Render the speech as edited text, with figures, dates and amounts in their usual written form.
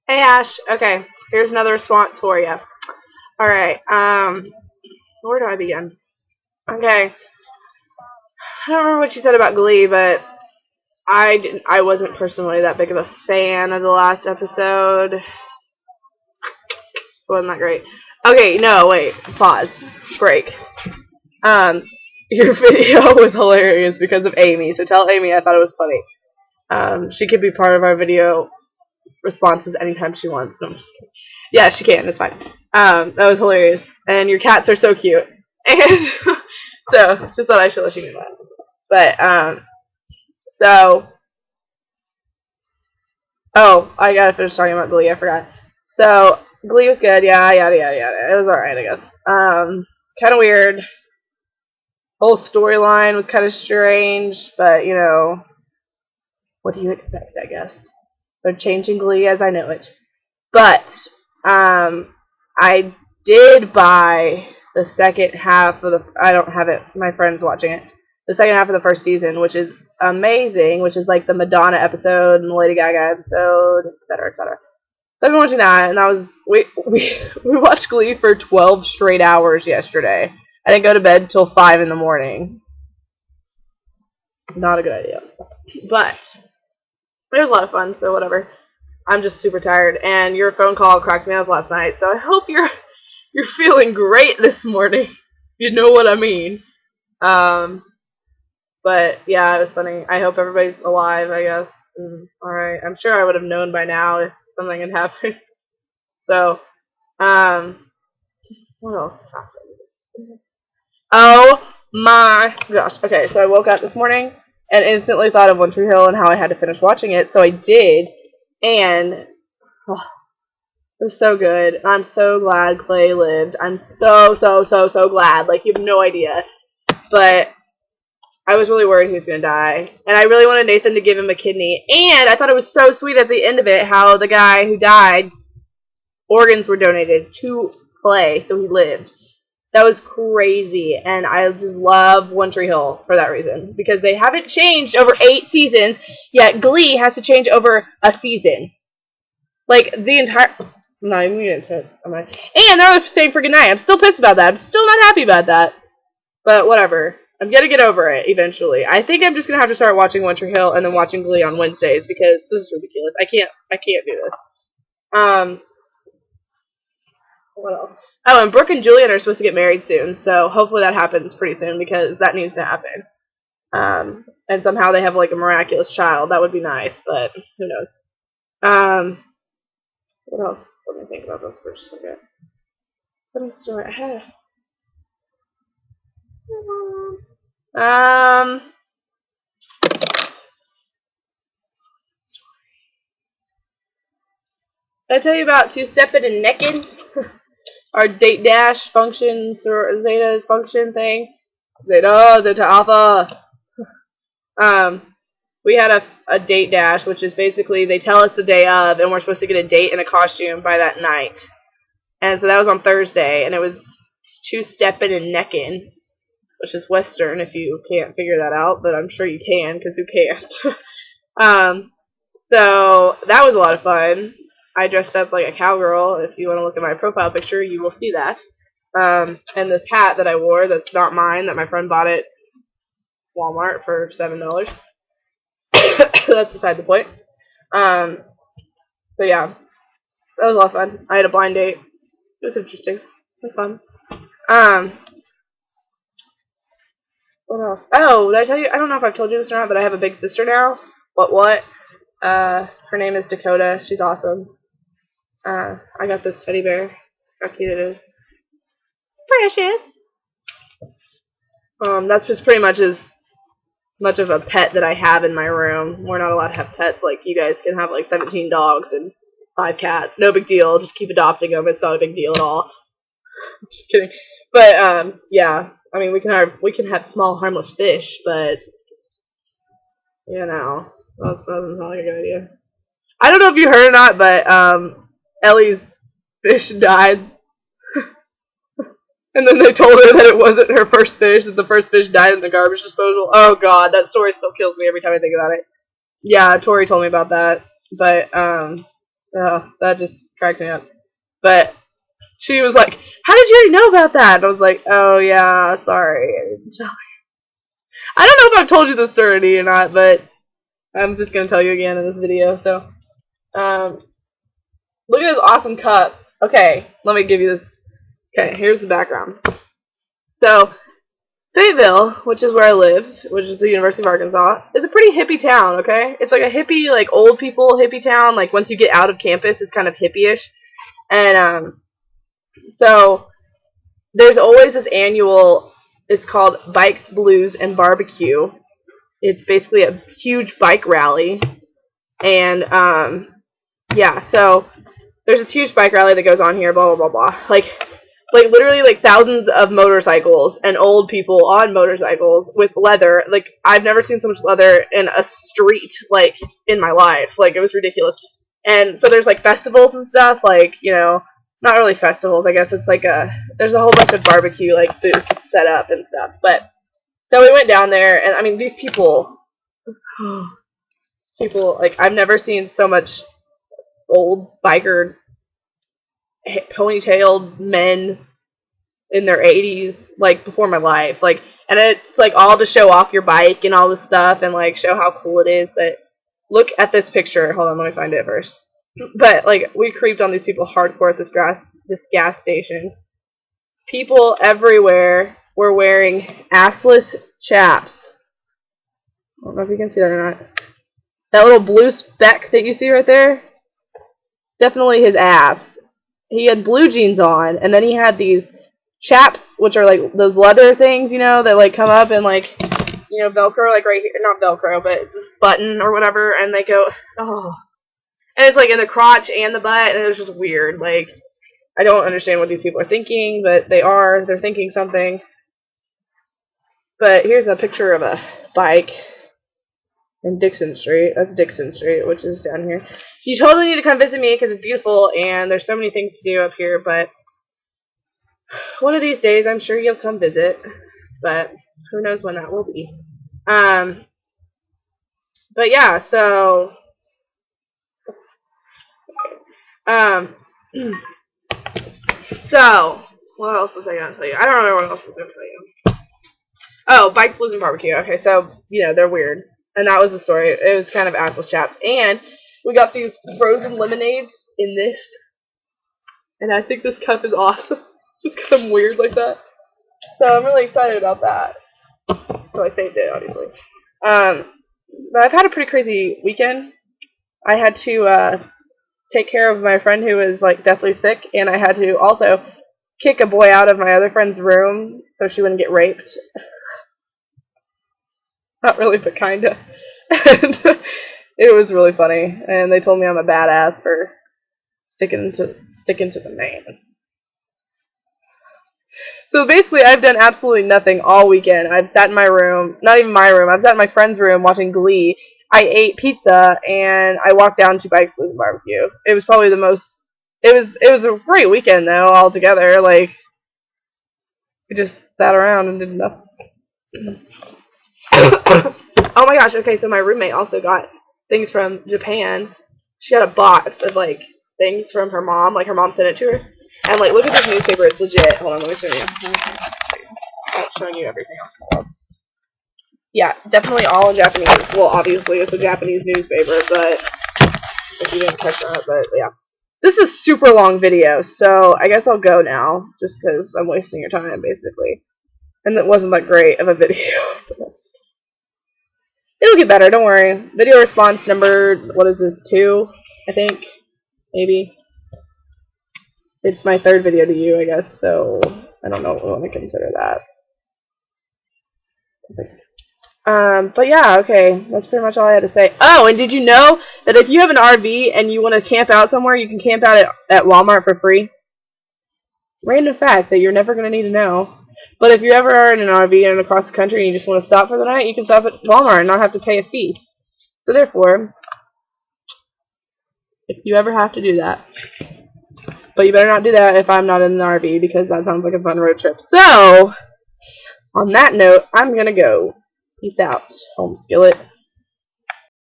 Hey Ash, okay, here's another response for you. Alright, where do I begin? Okay, I don't remember what you said about Glee, but I wasn't personally that big of a fan of the last episode. It wasn't that great. Okay, no, wait, pause, break. Um, your video was hilarious because of Amy, so tell Amy I thought it was funny. She could be part of our video responses anytime she wants. No, I'm just kidding. Yeah, she can. It's fine. That was hilarious. And your cats are so cute. And so, just thought I should let you know that. But, so, oh, I gotta finish talking about Glee. I forgot. So, Glee was good. Yeah, yada, yada, yada. It was alright, I guess. Kind of weird. Whole storyline was kind of strange, but, you know, what do you expect, I guess? They're changing Glee as I know it. But, I did buy the second half of the, I don't have it, my friend's watching it, the second half of the first season, which is amazing, which is like the Madonna episode and the Lady Gaga episode, etc., etc. So I've been watching that, and we watched Glee for 12 straight hours yesterday. I didn't go to bed till 5 in the morning. Not a good idea. But, it was a lot of fun, so whatever. I'm just super tired, and your phone call cracked me up last night, so I hope you're feeling great this morning. You know what I mean. But yeah, it was funny. I hope everybody's alive, I guess. Alright. I'm sure I would have known by now if something had happened. So, what else happened? Oh my gosh. Okay, so I woke up this morning and instantly thought of One Tree Hill and how I had to finish watching it, so I did, and oh, it was so good. I'm so glad Clay lived. I'm so glad. Like, you have no idea. But I was really worried he was going to die. And I really wanted Nathan to give him a kidney. And I thought it was so sweet at the end of it how the guy who died, organs were donated to Clay, so he lived. That was crazy. And I just love One Tree Hill for that reason. Because they haven't changed over 8 seasons, yet Glee has to change over a season. Like, the entire... I'm not even going to and they're saying for goodnight. I'm still pissed about that. I'm still not happy about that. But whatever. I'm going to get over it eventually. I think I'm just going to have to start watching One Tree Hill and then watching Glee on Wednesdays because this is ridiculous. I can't do this. What else? Oh, and Brooke and Julian are supposed to get married soon, so hopefully that happens pretty soon because that needs to happen. And somehow they have like a miraculous child. That would be nice, but who knows. What else? Let me think about this for a second. Funny story. I had did I tell you about two-stepping and necking? Our date dash function, or Zeta function thing? Zeta Alpha. We had a date dash, which is basically they tell us the day of, and we're supposed to get a date and a costume by that night. And so that was on Thursday, and it was two-stepping and necking, which is Western if you can't figure that out, but I'm sure you can, because who can't? So that was a lot of fun. I dressed up like a cowgirl. If you want to look at my profile picture, you will see that. And this hat that I wore that's not mine, that my friend bought at Walmart for $7. That's beside the point. So yeah, that was a lot of fun. I had a blind date. It was interesting. It was fun. What else? Oh, did I tell you? I don't know if I've told you this or not, but I have a big sister now. What? Her name is Dakota. She's awesome. I got this teddy bear. How cute it is. It's precious. That's just pretty much as much of a pet that I have in my room. We're not allowed to have pets like you guys can have like 17 dogs and 5 cats. No big deal. Just keep adopting them. It's not a big deal at all. Just kidding. But yeah. I mean, we can have small harmless fish, but you know, that's not like a good idea. I don't know if you heard or not, but Ellie's fish died. And then they told her that it wasn't her first fish, that the first fish died in the garbage disposal. Oh god, that story still kills me every time I think about it. Yeah, Tori told me about that. But That just cracked me up. But she was like, "How did you already know about that?" And I was like, "Oh yeah, sorry, I didn't tell you." I don't know if I've told you this already or not, but I'm just gonna tell you again in this video. So, look at this awesome cup. Okay, let me give you this. Okay, here's the background. So, Fayetteville, which is where I live, which is the University of Arkansas, is a pretty hippie town, okay? It's like a hippie, like old people hippie town. Like once you get out of campus, it's kind of hippie-ish. And so there's always this annual, it's called Bikes, Blues, and Barbecue. It's basically a huge bike rally. And yeah, so there's this huge bike rally that goes on here, blah, blah, blah, blah. Like literally like thousands of motorcycles and old people on motorcycles with leather. Like I've never seen so much leather in a street like in my life. Like it was ridiculous. And so there's like festivals and stuff, like, you know, not really festivals, I guess it's like there's a whole bunch of barbecue like booths set up and stuff. But so we went down there, and I mean these people like I've never seen so much old biker ponytailed men in their 80s, like, before my life. Like, and it's, like, all to show off your bike and all this stuff and, like, show how cool it is. But look at this picture. Hold on, let me find it first. But, like, we creeped on these people hardcore at this gas station. People everywhere were wearing assless chaps. I don't know if you can see that or not. That little blue speck that you see right there, definitely his ass. He had blue jeans on, and then he had these chaps, which are like those leather things, you know, that like come up and like, you know, Velcro, like right here, not Velcro, but button or whatever, and they go, oh. And it's like in the crotch and the butt, and it was just weird. Like, I don't understand what these people are thinking, but they're thinking something. But here's a picture of a bike in Dixon Street. That's Dixon Street, which is down here. You totally need to come visit me because it's beautiful and there's so many things to do up here, but one of these days I'm sure you'll come visit, but who knows when that will be. But yeah, so so what else was I gonna tell you? I don't remember what else I was gonna tell you. Oh, Bikes, Blues, and Barbecue. Okay, so, you know, they're weird. And that was the story. It was kind of assless chaps. And we got these frozen lemonades in this. And I think this cup is awesome. Just because I'm weird like that. So I'm really excited about that. So I saved it, obviously. But I've had a pretty crazy weekend. I had to take care of my friend who was, like, deathly sick. And I had to also kick a boy out of my other friend's room so she wouldn't get raped. Not really, but kinda. And it was really funny, and they told me I'm a badass for sticking to the man. So basically, I've done absolutely nothing all weekend. I've sat in my room, not even my room, I've sat in my friend's room watching Glee. I ate pizza, and I walked down to Bikes, Blues, and Barbecue. It was probably the most, it was a great weekend, though, altogether. Like, we just sat around and did nothing. Oh my gosh, okay, so my roommate also got things from Japan. She got a box of, like, things from her mom. Like, her mom sent it to her. And, like, look at this newspaper. It's legit. Hold on, let me show you. I'm showing you everything else. Yeah, definitely all in Japanese. Well, obviously, it's a Japanese newspaper, but if you didn't catch that, but yeah. This is a super long video, so I guess I'll go now, just because I'm wasting your time, basically. And it wasn't that great of a video. It'll get better, don't worry. Video response number, what is this, 2, I think? Maybe. It's my 3rd video to you, I guess, so I don't know what I want to consider that. But yeah, okay, that's pretty much all I had to say. Oh, and did you know that if you have an RV and you want to camp out somewhere, you can camp out at Walmart for free? Random fact that you're never going to need to know. But if you ever are in an RV and across the country and you just want to stop for the night, you can stop at Walmart and not have to pay a fee. So therefore, if you ever have to do that, but you better not do that if I'm not in an RV, because that sounds like a fun road trip. So, on that note, I'm going to go. Peace out, home skillet.